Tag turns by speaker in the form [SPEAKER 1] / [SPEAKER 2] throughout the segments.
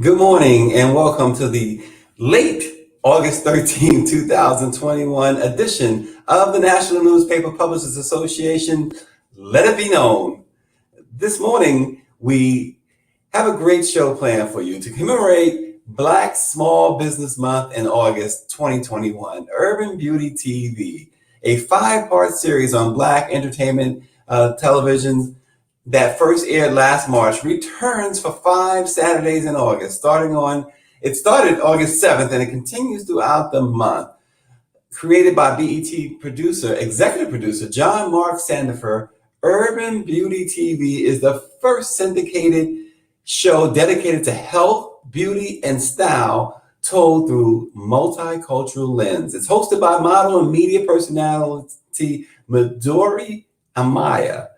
[SPEAKER 1] Good morning and welcome to the late August 13, 2021 edition of the National Newspaper Publishers Association. Let it be known. This morning, we have a great show planned for you to commemorate Black Small Business Month in August 2021. Urban Beauty TV, a five-part series on Black entertainment television that first aired last March, returns for 5 Saturdays in August, it started August 7th and it continues throughout the month. Created by executive producer Jon Marc Sandifer, Urban Beauty TV is the first syndicated show dedicated to health, beauty, and style told through multicultural lens. It's hosted by model and media personality Midori Amae.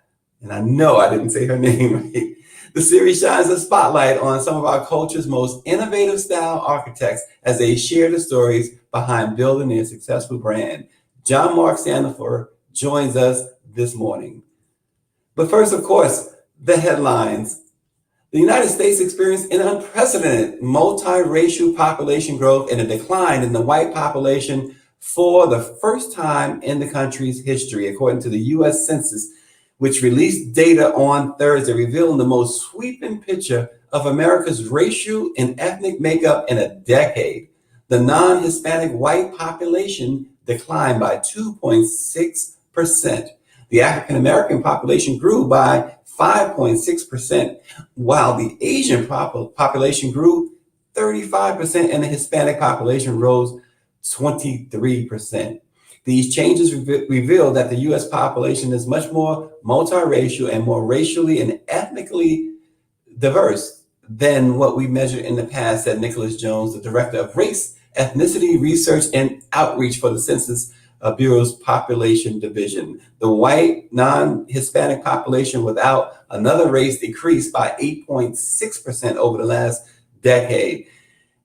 [SPEAKER 1] And I know I didn't say her name right. The series shines a spotlight on some of our culture's most innovative style architects as they share the stories behind building their successful brand. Jon Marc Sandifer joins us this morning. But first, of course, the headlines. The United States experienced an unprecedented multiracial population growth and a decline in the white population for the first time in the country's history, according to the U.S. Census, which released data on Thursday, revealing the most sweeping picture of America's racial and ethnic makeup in a decade. The non-Hispanic white population declined by 2.6%. The African American population grew by 5.6%, while the Asian population grew 35% and the Hispanic population rose 23%. These changes reveal that the U.S. population is much more multiracial and more racially and ethnically diverse than what we measured in the past, said Nicholas Jones, the director of Race, Ethnicity Research and Outreach for the Census Bureau's Population Division. The white, non-Hispanic population without another race decreased by 8.6% over the last decade.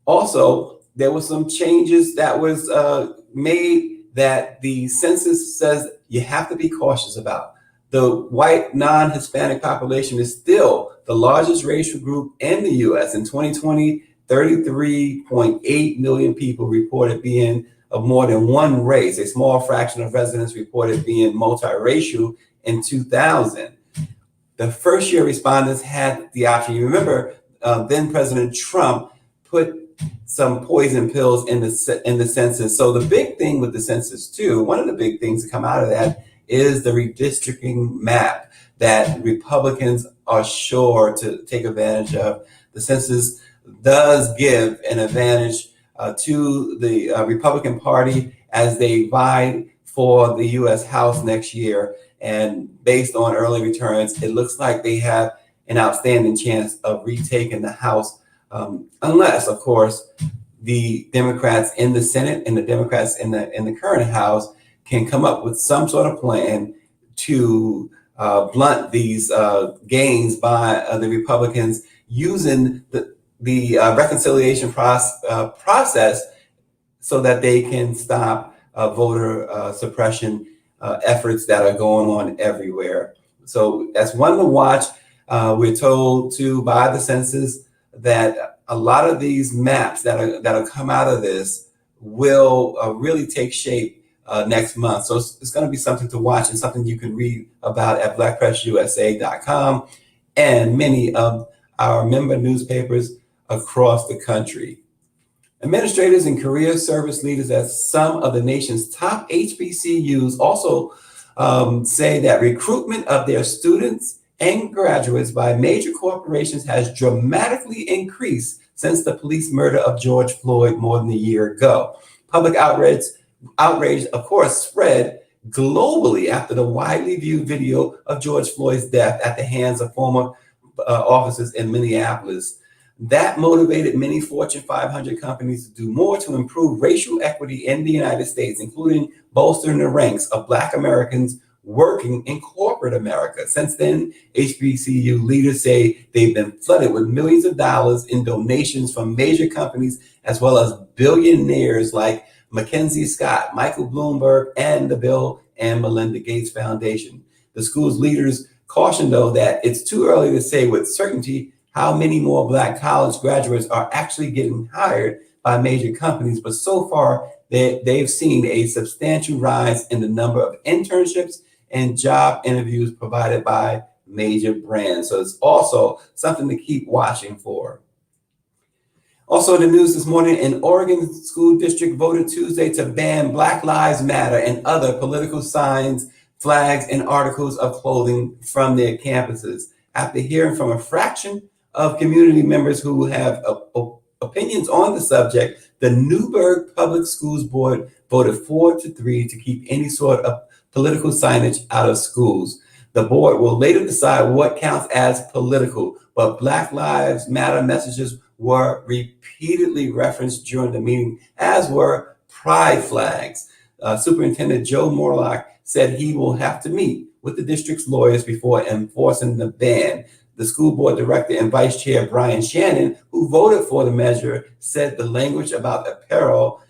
[SPEAKER 1] Also, there were some changes that was made that the census says you have to be cautious about. The white non-Hispanic population is still the largest racial group in the U.S. In 2020, 33.8 million people reported being of more than one race. A small fraction of residents reported being multiracial in 2000. The first-year respondents had the option. You remember, then President Trump put some poison pills in the census. So the big thing with the census too, one of the big things to come out of that is the redistricting map that Republicans are sure to take advantage of. The census does give an advantage to the Republican Party as they vie for the U.S. House next year. And based on early returns, it looks like they have an outstanding chance of retaking the House. Unless, of course, the Democrats in the Senate and the Democrats in the current House can come up with some sort of plan to blunt these gains by the Republicans using the reconciliation process so that they can stop voter suppression efforts that are going on everywhere. So that's one to watch. We're told to by the census that a lot of these maps that'll come out of this will really take shape next month. So it's going to be something to watch and something you can read about at blackpressusa.com and many of our member newspapers across the country. Administrators and career service leaders at some of the nation's top HBCUs also say that recruitment of their students and graduates by major corporations has dramatically increased since the police murder of George Floyd more than a year ago. Public outrage, of course, spread globally after the widely viewed video of George Floyd's death at the hands of former officers in Minneapolis. That motivated many Fortune 500 companies to do more to improve racial equity in the United States, including bolstering the ranks of Black Americans working in corporate America. Since then, HBCU leaders say they've been flooded with millions of dollars in donations from major companies, as well as billionaires like Mackenzie Scott, Michael Bloomberg, and the Bill and Melinda Gates Foundation. The school's leaders caution, though, that it's too early to say with certainty how many more Black college graduates are actually getting hired by major companies. But so far, they've seen a substantial rise in the number of internships and job interviews provided by major brands. So it's also something to keep watching for. Also in the news this morning, an Oregon school district voted Tuesday to ban Black Lives Matter and other political signs, flags, and articles of clothing from their campuses after hearing from a fraction of community members who have opinions on the subject. The Newburgh Public Schools Board voted 4-3 to keep any sort of political signage out of schools. The board will later decide what counts as political, but Black Lives Matter messages were repeatedly referenced during the meeting, as were pride flags. Superintendent Joe Morlock said he will have to meet with the district's lawyers before enforcing the ban. The school board director and vice chair Brian Shannon, who voted for the measure, said the language about apparel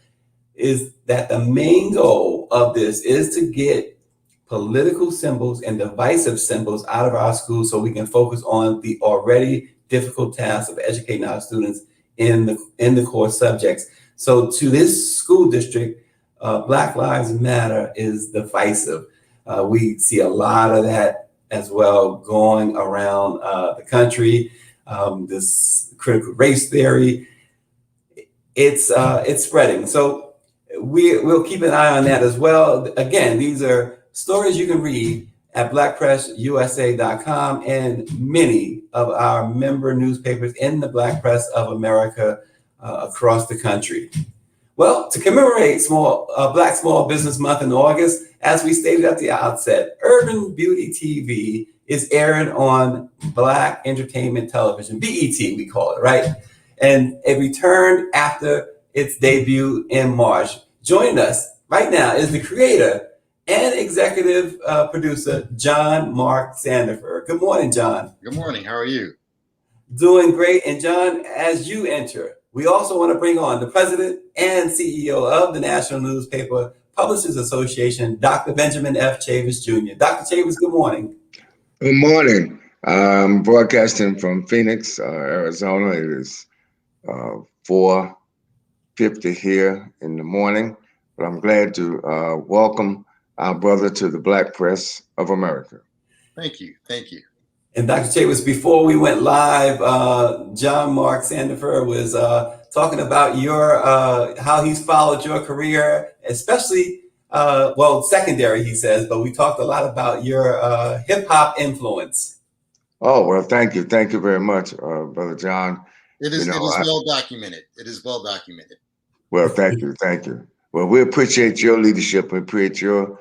[SPEAKER 1] is that the main goal of this is to get political symbols and divisive symbols out of our schools so we can focus on the already difficult task of educating our students in the core subjects. So to this school district, Black Lives Matter is divisive. We see a lot of that as well going around the country. This critical race theory, it's spreading. So we'll keep an eye on that as well. Again, these are stories you can read at blackpressusa.com and many of our member newspapers in the Black Press of America across the country. Well, to commemorate Black Small Business Month in August, as we stated at the outset, Urban Beauty TV is airing on Black Entertainment Television, BET we call it, right? And it returned after its debut in March. Joining us right now is the creator and executive producer, Jon Marc Sandifer. Good morning, Jon.
[SPEAKER 2] Good morning. How are you?
[SPEAKER 1] Doing great. And Jon, as you enter, we also want to bring on the president and CEO of the National Newspaper Publishers Association, Dr. Benjamin F. Chavis Jr. Dr. Chavis, good morning.
[SPEAKER 3] Good morning. I'm broadcasting from Phoenix, Arizona. It is 4:50 here in the morning, but I'm glad to welcome our brother to the Black Press of America.
[SPEAKER 2] Thank you. Thank you.
[SPEAKER 1] And Dr. Chavis, before we went live, Jon Marc Sandifer was talking about your how he's followed your career, especially secondary, he says, but we talked a lot about your hip hop influence.
[SPEAKER 3] Oh, well, thank you. Thank you very much, Brother Jon.
[SPEAKER 2] It is well documented. It is well documented.
[SPEAKER 3] Well, thank you. Thank you. Well, we appreciate your leadership. We appreciate your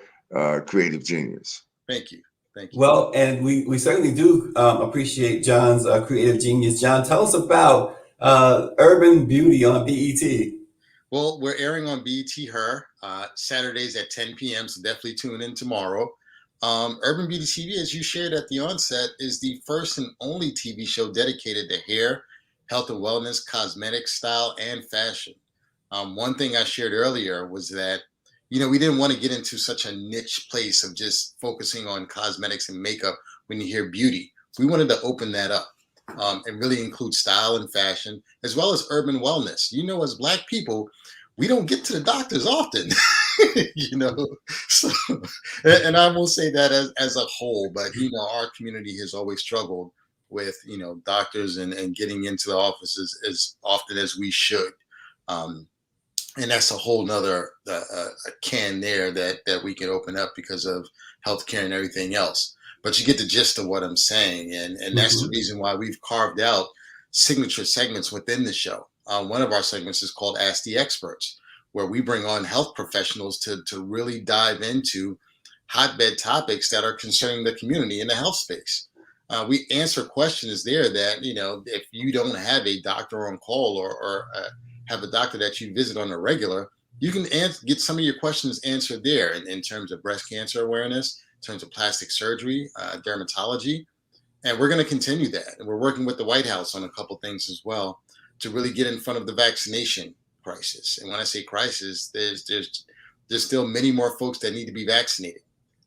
[SPEAKER 3] creative genius.
[SPEAKER 2] Thank you. Thank you.
[SPEAKER 1] Well, and we certainly do appreciate Jon's creative genius. Jon, tell us about Urban Beauty on BET.
[SPEAKER 2] Well, we're airing on BET Her Saturdays at 10 p.m., so definitely tune in tomorrow. Urban Beauty TV, as you shared at the onset, is the first and only TV show dedicated to hair, health and wellness, cosmetics, style, and fashion. One thing I shared earlier was that, we didn't want to get into such a niche place of just focusing on cosmetics and makeup when you hear beauty. We wanted to open that up and really include style and fashion, as well as urban wellness. As Black people, we don't get to the doctors often, So, and I will say that as a whole, but, our community has always struggled with, doctors and getting into the offices as often as we should. And that's a whole nother can there that we can open up because of healthcare and everything else. But you get the gist of what I'm saying. And that's the reason why we've carved out signature segments within the show. One of our segments is called Ask the Experts, where we bring on health professionals to really dive into hotbed topics that are concerning the community in the health space. We answer questions there that, if you don't have a doctor on call or have a doctor that you visit on a regular, you can get some of your questions answered there in terms of breast cancer awareness, in terms of plastic surgery, dermatology. And we're going to continue that. And we're working with the White House on a couple things as well to really get in front of the vaccination crisis. And when I say crisis, there's still many more folks that need to be vaccinated.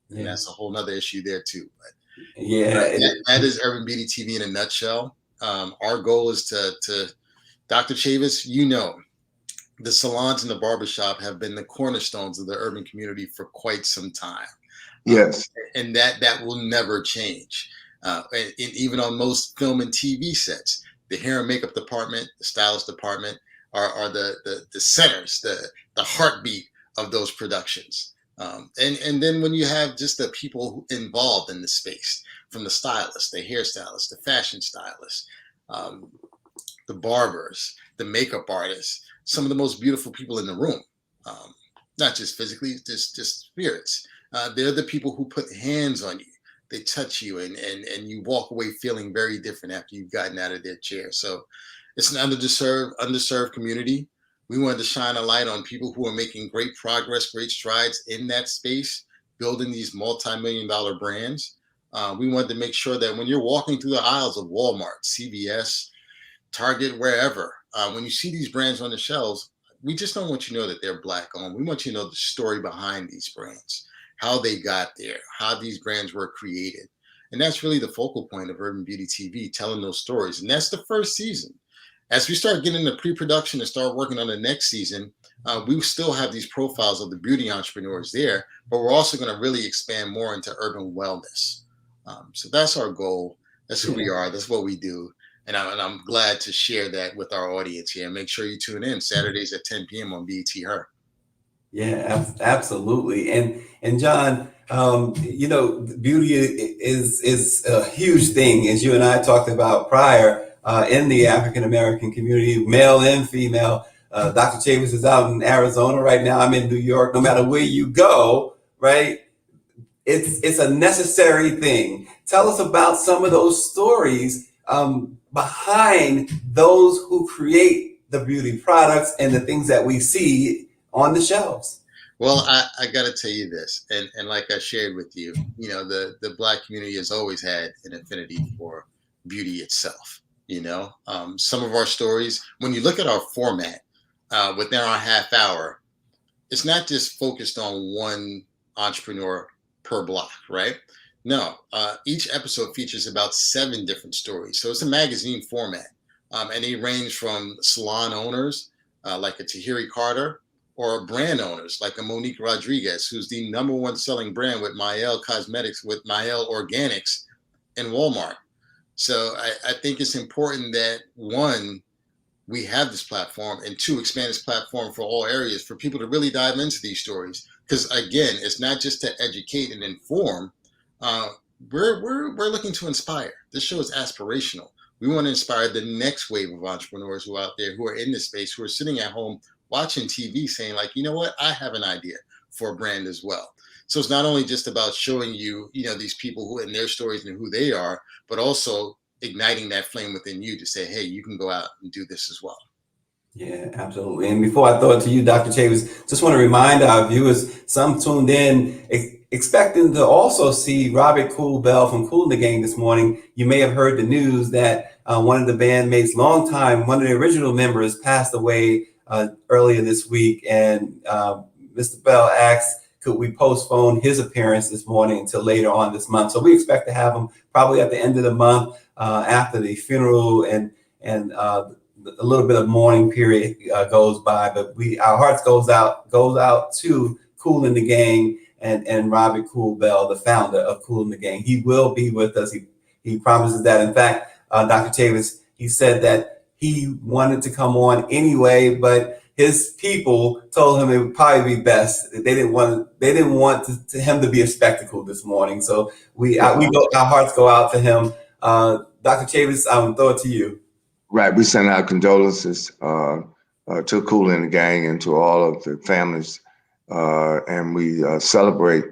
[SPEAKER 2] And that's a whole nother issue there too. But
[SPEAKER 1] yeah,
[SPEAKER 2] that is Urban Beauty TV in a nutshell. Our goal is to Dr. Chavis, the salons and the barbershop have been the cornerstones of the urban community for quite some time.
[SPEAKER 3] Yes.
[SPEAKER 2] And that will never change. And even on most film and TV sets, the hair and makeup department, the stylist department are the centers, the heartbeat of those productions. And then when you have just the people involved in the space, from the stylist, the hairstylist, the fashion stylist, the barbers, the makeup artists, some of the most beautiful people in the room, not just physically, just spirits. They're the people who put hands on you. They touch you, and you walk away feeling very different after you've gotten out of their chair. So it's an underserved community. We wanted to shine a light on people who are making great progress, great strides in that space, building these multi-million-dollar brands. We wanted to make sure that when you're walking through the aisles of Walmart, CVS, Target, wherever, when you see these brands on the shelves, we just don't want you to know that they're Black owned. We want you to know the story behind these brands, how they got there, how these brands were created. And that's really the focal point of Urban Beauty TV, telling those stories. And that's the first season. As we start getting into pre-production and start working on the next season, we still have these profiles of the beauty entrepreneurs there, but we're also going to really expand more into urban wellness. So that's our goal. That's who we are. That's what we do. And I'm glad to share that with our audience here. Make sure you tune in Saturdays at 10 p.m. on BET Her.
[SPEAKER 1] Yeah, absolutely. And Jon, beauty is a huge thing, as you and I talked about prior, in the African American community, male and female. Dr. Chavis is out in Arizona right now. I'm in New York. No matter where you go, right? It's a necessary thing. Tell us about some of those stories behind those who create the beauty products and the things that we see on the shelves.
[SPEAKER 2] Well, I got to tell you this, and like I shared with you, the Black community has always had an affinity for beauty itself. Some of our stories, when you look at our format within our half hour, it's not just focused on one entrepreneur per block, right? No, each episode features about 7 different stories. So it's a magazine format, and they range from salon owners like a Tahiri Carter, or brand owners like a Monique Rodriguez, who's the #1 selling brand with Mael Cosmetics, with Mael Organics in Walmart. So I think it's important that, 1, we have this platform, and 2, expand this platform for all areas for people to really dive into these stories. Because again, it's not just to educate and inform. We're looking to inspire. This show is aspirational. We want to inspire the next wave of entrepreneurs who are out there, who are in this space, who are sitting at home watching TV saying, like, you know what, I have an idea for a brand as well. So it's not only just about showing you, these people who and their stories and who they are, but also igniting that flame within you to say, hey, you can go out and do this as well.
[SPEAKER 1] Yeah, absolutely. And before I throw it to you, Dr. Chavis, just want to remind our viewers, some tuned in expecting to also see Robert Cool Bell from Kool and the Gang this morning. You may have heard the news that one of the bandmates, one of the original members, passed away earlier this week. And Mr. Bell asked, could we postpone his appearance this morning until later on this month? So we expect to have him probably at the end of the month after the funeral and a little bit of mourning period goes by. But our hearts goes out to Kool and the Gang and Robert Cool Bell, the founder of Kool and the Gang. He will be with us. He promises that. In fact, Dr. Chavis, he said that he wanted to come on anyway, but his people told him it would probably be best. They didn't want him to be a spectacle this morning. So our hearts go out to him. Dr. Chavis, I'll throw it to you.
[SPEAKER 3] Right. We send our condolences to Kool and the Gang and to all of the families. And we celebrate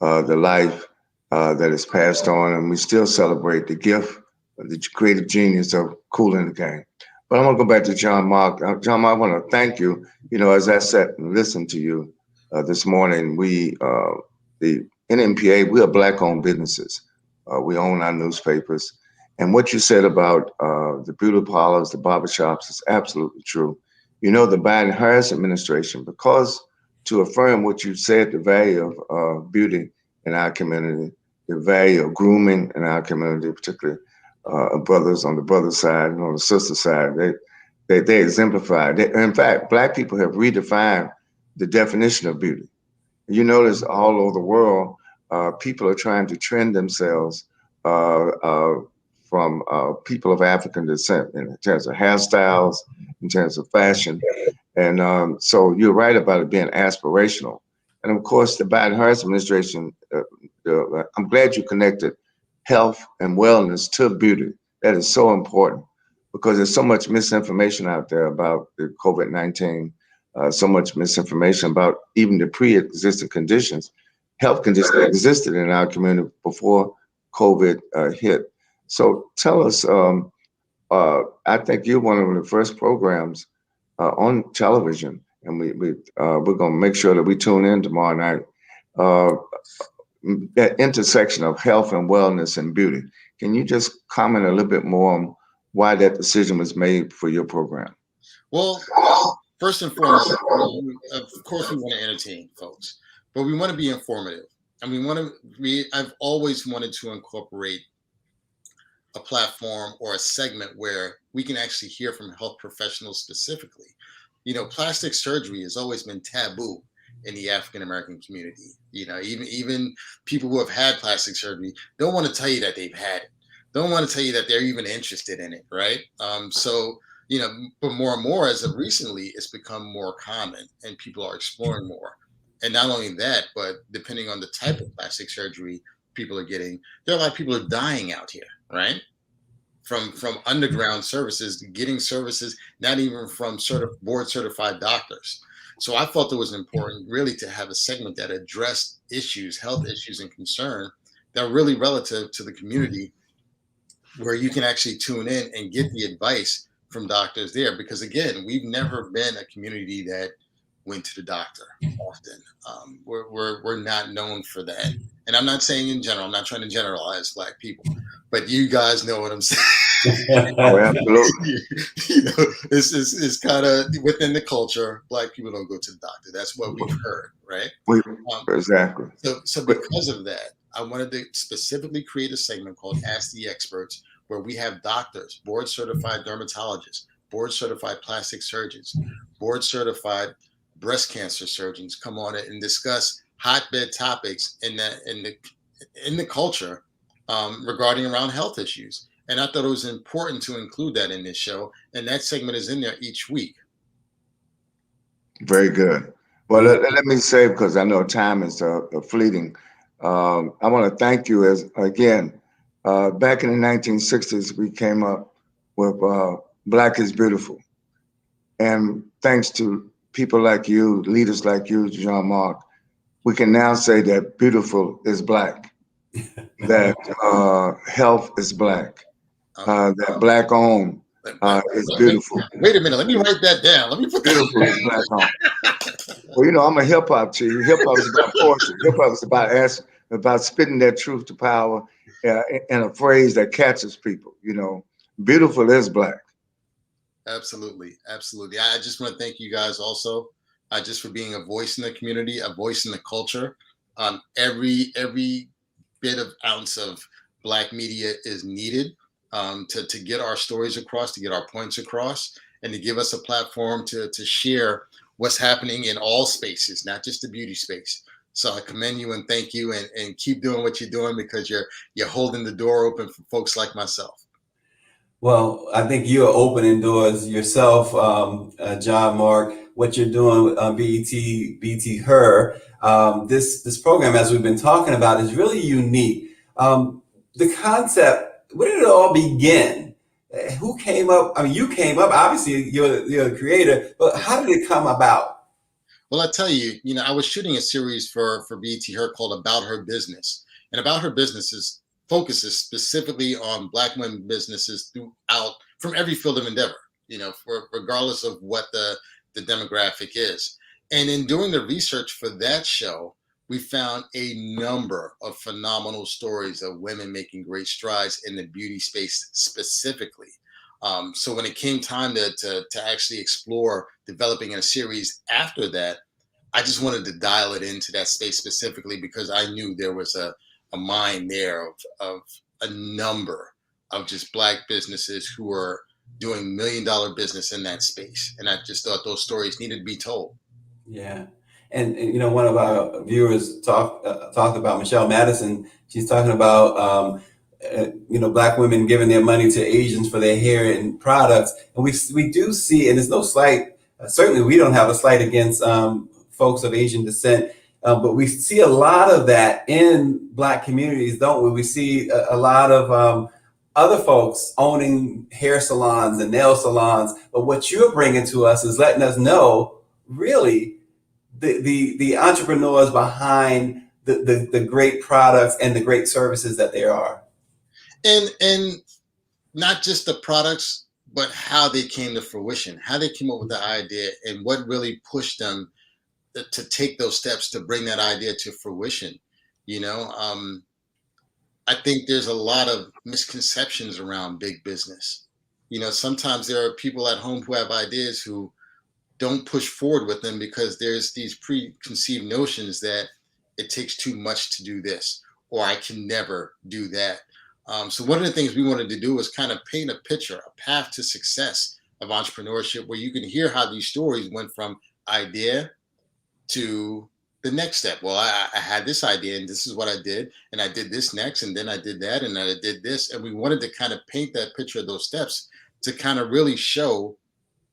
[SPEAKER 3] the life that is passed on. And we still celebrate the gift, the creative genius of Kool and the Gang. But I want to go back to Jon Marc. Jon Marc, I want to thank you. As I sat and listened to you this morning, the NMPA, we are Black-owned businesses. We own our newspapers. And what you said about the beauty parlors, the barbershops is absolutely true. The Biden-Harris administration, because to affirm what you said, the value of beauty in our community, the value of grooming in our community, particularly brothers on the brother side and on the sister side. They exemplify. In fact, Black people have redefined the definition of beauty. You notice all over the world, people are trying to trend themselves uh, uh, from people of African descent in terms of hairstyles, in terms of fashion. And so you're right about it being aspirational. And of course, the Biden-Harris administration, I'm glad you connected health and wellness to beauty. That is so important because there's so much misinformation out there about the COVID-19, so much misinformation about even the pre-existing conditions, health conditions that existed in our community before COVID hit. So tell us, I think you're one of the first programs on television, and we're going to make sure that we tune in tomorrow night. Uh, that intersection of health and wellness and beauty. Can you just comment a little bit more on why that decision was made for your program?
[SPEAKER 2] Well, first and foremost, of course, we want to entertain folks, but we want to be informative, and I've always wanted to incorporate a platform or a segment where we can actually hear from health professionals specifically. Plastic surgery has always been taboo in the African American community. Even people who have had plastic surgery don't want to tell you that they've had it, don't want to tell you that they're even interested in it, right? But more and more as of recently, it's become more common and people are exploring more. And not only that, but depending on the type of plastic surgery people are getting, there are a lot of people who are dying out here, right? From underground services, getting services, not even from board certified doctors. So I felt it was important really to have a segment that addressed issues, health issues and concern that are really relative to the community, where you can actually tune in and get the advice from doctors there. Because again, we've never been a community that went to the doctor often. We're not known for that. And I'm not saying in general, I'm not trying to generalize Black people, but you guys know what I'm saying.
[SPEAKER 3] Oh, absolutely.
[SPEAKER 2] It's kind of within the culture. Black people don't go to the doctor. That's what we've heard, right?
[SPEAKER 3] Exactly.
[SPEAKER 2] So because of that, I wanted to specifically create a segment called Ask the Experts, where we have doctors, board certified dermatologists, board certified plastic surgeons, board certified breast cancer surgeons come on it and discuss hotbed topics in the culture regarding around health issues. And I thought it was important to include that in this show, and that segment is in there each week.
[SPEAKER 3] Very good. Well, let me say, because I know time is fleeting, I want to thank you again. Back in the 1960s, we came up with Black is Beautiful. And thanks to people like you, leaders like you, Jon Marc, we can now say that beautiful is Black, that health is Black, that Black owned is beautiful.
[SPEAKER 2] Wait a minute, let me write that down. Let me put
[SPEAKER 3] beautiful is Black owned. Well, I'm a hip hop chief. Hip hop is about poetry. Hip hop is about spitting that truth to power in a phrase that catches people. Beautiful is Black.
[SPEAKER 2] Absolutely. I just want to thank you guys also, just for being a voice in the community, a voice in the culture. Every bit of ounce of Black media is needed to get our stories across, to get our points across, and to give us a platform to share what's happening in all spaces, not just the beauty space. So I commend you and thank you, and keep doing what you're doing, because you're holding the door open for folks like myself.
[SPEAKER 1] Well, I think you're opening doors yourself, Jon Marc. What you're doing on BET Her, this program, as we've been talking about, is really unique. The concept, where did it all begin? Who came up? I mean, you came up. Obviously, you're the creator, but how did it come about?
[SPEAKER 2] Well, I tell you, I was shooting a series for BET Her called About Her Business, and About Her Business focuses specifically on Black women businesses throughout, from every field of endeavor, regardless of what the demographic is. And in doing the research for that show, we found a number of phenomenal stories of women making great strides in the beauty space specifically. So when it came time to actually explore developing a series after that, I just wanted to dial it into that space specifically, because I knew there was a mind there of a number of just Black businesses who are doing $1 million business in that space. And I just thought those stories needed to be told.
[SPEAKER 1] Yeah. And one of our viewers talked about Michelle Madison. She's talking about, Black women giving their money to Asians for their hair and products. And we do see, and there's no slight, certainly we don't have a slight against folks of Asian descent, but we see a lot of that in Black communities, don't we? We see a lot of other folks owning hair salons and nail salons. But what you're bringing to us is letting us know, really, the entrepreneurs behind the great products and the great services that there are.
[SPEAKER 2] And not just the products, but how they came to fruition, how they came up with the idea, and what really pushed them to take those steps to bring that idea to fruition. I think there's a lot of misconceptions around big business. Sometimes there are people at home who have ideas who don't push forward with them because there's these preconceived notions that it takes too much to do this, or I can never do that. So one of the things we wanted to do was kind of paint a picture, a path to success of entrepreneurship, where you can hear how these stories went from idea to the next step. Well, I had this idea and this is what I did, and I did this next, and then I did that, and I did this. And we wanted to kind of paint that picture of those steps to kind of really show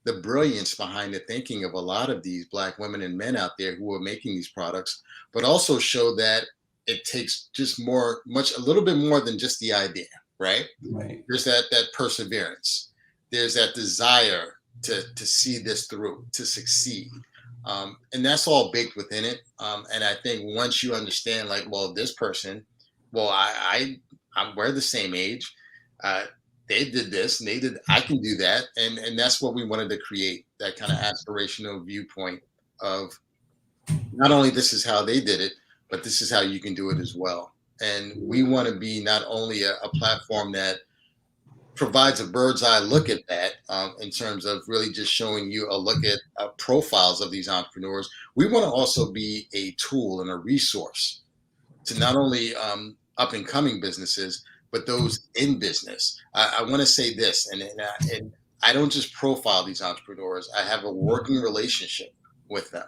[SPEAKER 2] the brilliance behind the thinking of a lot of these Black women and men out there who are making these products, but also show that it takes just a little bit more than just the idea, right?
[SPEAKER 1] Right.
[SPEAKER 2] There's that perseverance. There's that desire to see this through, to succeed. And that's all baked within it. And I think once you understand, like, well, this person, well, we're the same age. They did this and I can do that. And that's what we wanted to create, that kind of aspirational viewpoint of not only this is how they did it, but this is how you can do it as well. And we want to be not only a platform that provides a bird's eye look at that in terms of really just showing you a look at profiles of these entrepreneurs. We want to also be a tool and a resource to not only up and coming businesses, but those in business. I want to say this, and I don't just profile these entrepreneurs. I have a working relationship with them.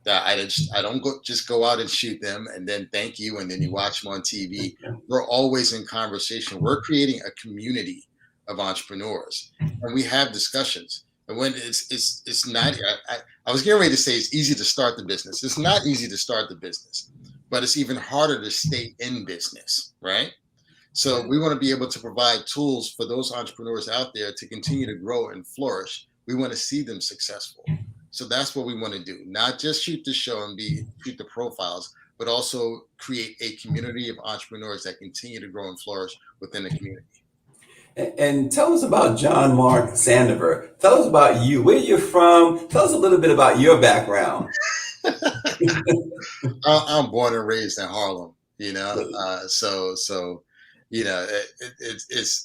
[SPEAKER 2] That I don't just go out and shoot them and then thank you and then you watch them on TV. We're always in conversation. We're creating a community of entrepreneurs, and we have discussions. And when it's not, I was getting ready to say it's easy to start the business. It's not easy to start the business, but it's even harder to stay in business, right? So we want to be able to provide tools for those entrepreneurs out there to continue to grow and flourish. We want to see them successful. So that's what we want to do. Not just shoot the show and shoot the profiles, but also create a community of entrepreneurs that continue to grow and flourish within the community.
[SPEAKER 1] And tell us about Jon Marc Sandifer. Tell us about you, where you're from. Tell us a little bit about your background.
[SPEAKER 2] I'm born and raised in Harlem, it's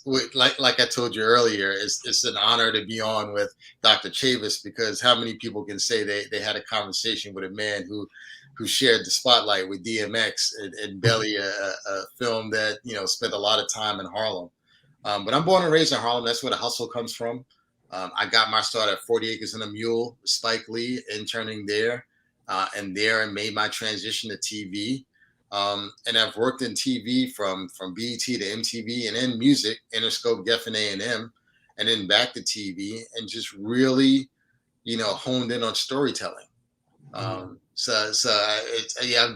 [SPEAKER 2] like I told you earlier, it's an honor to be on with Dr. Chavis, because how many people can say they had a conversation with a man who shared the spotlight with DMX and Belly, a film that spent a lot of time in Harlem. But I'm born and raised in Harlem. That's where the hustle comes from. I got my start at 40 Acres and a Mule, Spike Lee, interning there, and made my transition to TV. And I've worked in TV from BET to MTV, and in music, Interscope, Geffen A&M, and then back to TV, and just really, honed in on storytelling. I've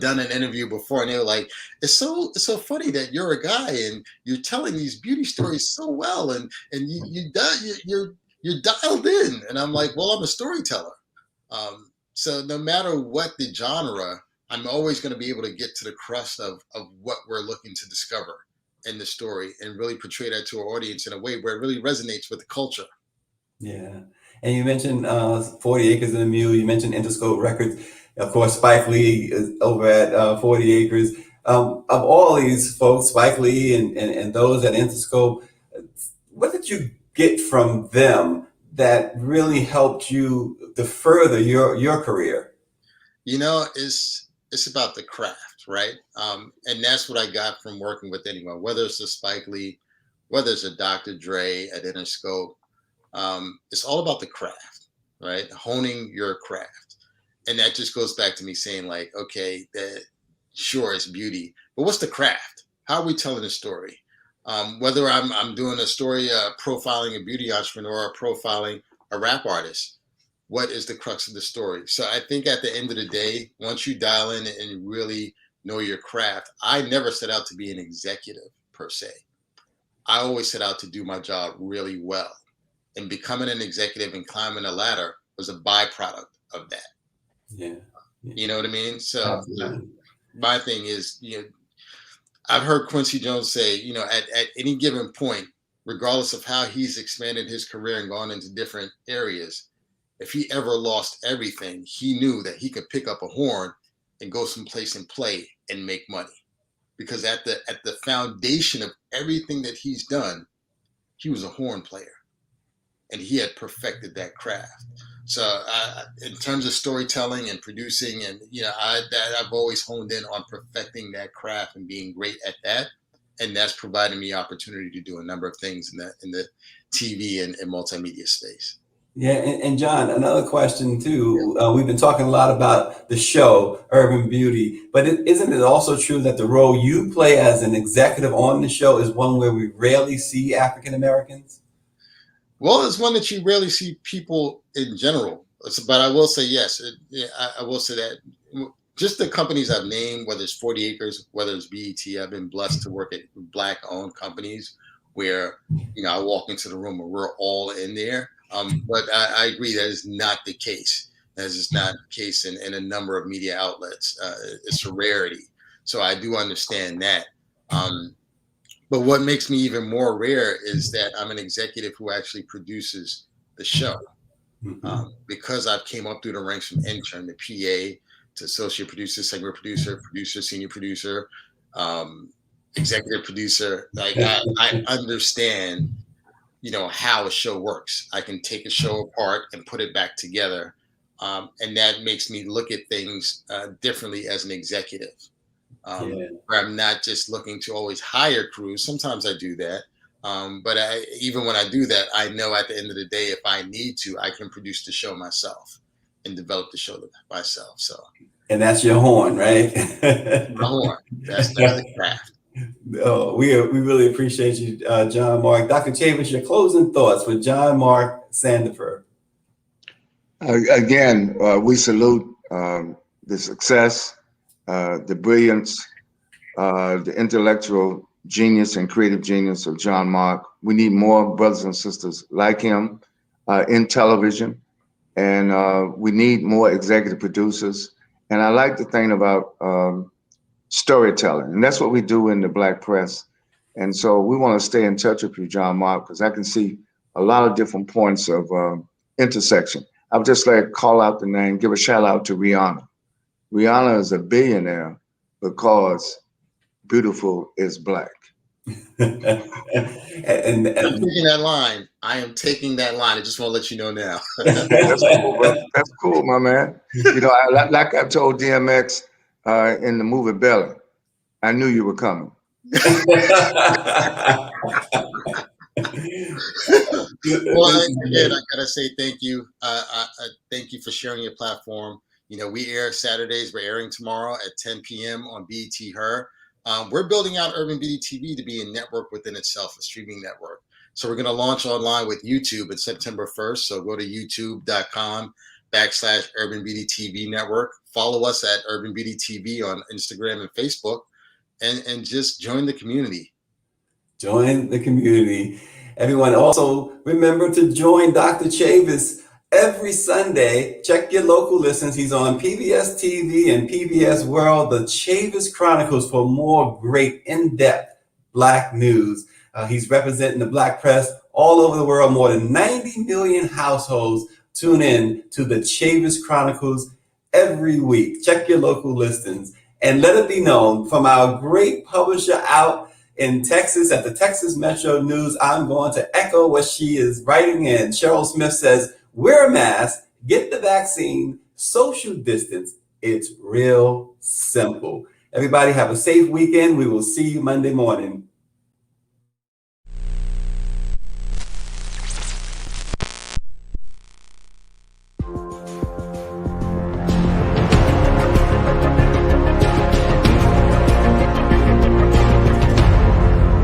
[SPEAKER 2] done an interview before, and they were like, "It's so funny that you're a guy and you're telling these beauty stories so well, and you're dialed in." And I'm like, "Well, I'm a storyteller." So no matter what the genre, I'm always going to be able to get to the crust of what we're looking to discover in the story and really portray that to our audience in a way where it really resonates with the culture.
[SPEAKER 1] Yeah. And you mentioned 40 Acres and a Mule. You mentioned Interscope Records. Of course, Spike Lee is over at 40 Acres. Of all these folks, Spike Lee and those at Interscope, what did you get from them that really helped you to further your career?
[SPEAKER 2] It's about the craft, right? And that's what I got from working with anyone, whether it's a Spike Lee, whether it's a Dr. Dre at Interscope, it's all about the craft, right? Honing your craft. And that just goes back to me saying like, okay, that sure it's beauty, but what's the craft? How are we telling a story? Whether I'm doing a story, profiling a beauty entrepreneur or profiling a rap artist, what is the crux of the story? So I think at the end of the day, once you dial in and really know your craft, I never set out to be an executive per se. I always set out to do my job really well. And becoming an executive and climbing a ladder was a byproduct of that.
[SPEAKER 1] Yeah.
[SPEAKER 2] You know what I mean? So
[SPEAKER 1] Absolutely.
[SPEAKER 2] my thing is, I've heard Quincy Jones say, at any given point, regardless of how he's expanded his career and gone into different areas, if he ever lost everything, he knew that he could pick up a horn and go someplace and play and make money. Because at the foundation of everything that he's done, he was a horn player, and he had perfected that craft. So in terms of storytelling and producing, and I've always honed in on perfecting that craft and being great at that, and that's provided me opportunity to do a number of things in the TV and multimedia space.
[SPEAKER 1] Yeah, and John, another question too. We've been talking a lot about the show, Urban Beauty, but isn't it also true that the role you play as an executive on the show is one where we rarely see African Americans?
[SPEAKER 2] Well, it's one that you rarely see people in general. But I will say yes. I will say that just the companies I've named, whether it's 40 Acres, whether it's BET, I've been blessed to work at Black-owned companies where I walk into the room and we're all in there. But I agree that is not the case. That is not the case in a number of media outlets. It's a rarity. So I do understand that. But what makes me even more rare is that I'm an executive who actually produces the show. Because I've came up through the ranks from intern to PA to associate producer, segment producer, senior producer, executive producer. Like I understand how a show works. I can take a show apart and put it back together. And that makes me look at things differently as an executive. Where I'm not just looking to always hire crews. Sometimes I do that. But even when I do that, I know at the end of the day, if I need to, I can produce the show myself and develop the show myself. So.
[SPEAKER 1] And that's your horn, right?
[SPEAKER 2] My horn. That's the craft.
[SPEAKER 1] Oh, we really appreciate you, Jon Marc. Dr. Chavis, your closing thoughts with Jon Marc Sandifer.
[SPEAKER 3] Again, we salute the success, the brilliance, the intellectual genius and creative genius of Jon Marc. We need more brothers and sisters like him in television, and we need more executive producers. And I like the thing about storytelling, and that's what we do in the Black press. And so we want to stay in touch with you, Jon Marc, because I can see a lot of different points of intersection. I would just like to call out the name, give a shout out to Rihanna. Rihanna is a billionaire because beautiful is Black.
[SPEAKER 1] and
[SPEAKER 2] I'm taking that line. I am taking that line. I just want to let you know now.
[SPEAKER 3] That's cool, bro. That's cool, my man. Like I told DMX in the movie Belly, I knew you were coming.
[SPEAKER 2] Well, again, I gotta say thank you. Thank you for sharing your platform. We air Saturdays. We're airing tomorrow at 10 p.m. on BET Her. We're building out Urban Beauty TV to be a network within itself, a streaming network. So we're going to launch online with YouTube on September 1st. So go to youtube.com/Urban Beauty TV Network. Follow us at Urban Beauty TV on Instagram and Facebook, and just join the community.
[SPEAKER 1] Join the community. Everyone, also remember to join Dr. Chavis every Sunday. Check your local listings. He's on PBS TV and PBS World, the Chavis Chronicles, for more great in-depth Black news. He's representing the Black press all over the world. More than 90 million households tune in to the Chavis Chronicles every week. Check your local listings and let it be known from our great publisher out in Texas at the Texas Metro News. I'm going to echo what she is writing in. Cheryl Smith says, wear a mask, get the vaccine, social distance. It's real simple. Everybody have a safe weekend. We will see you Monday morning.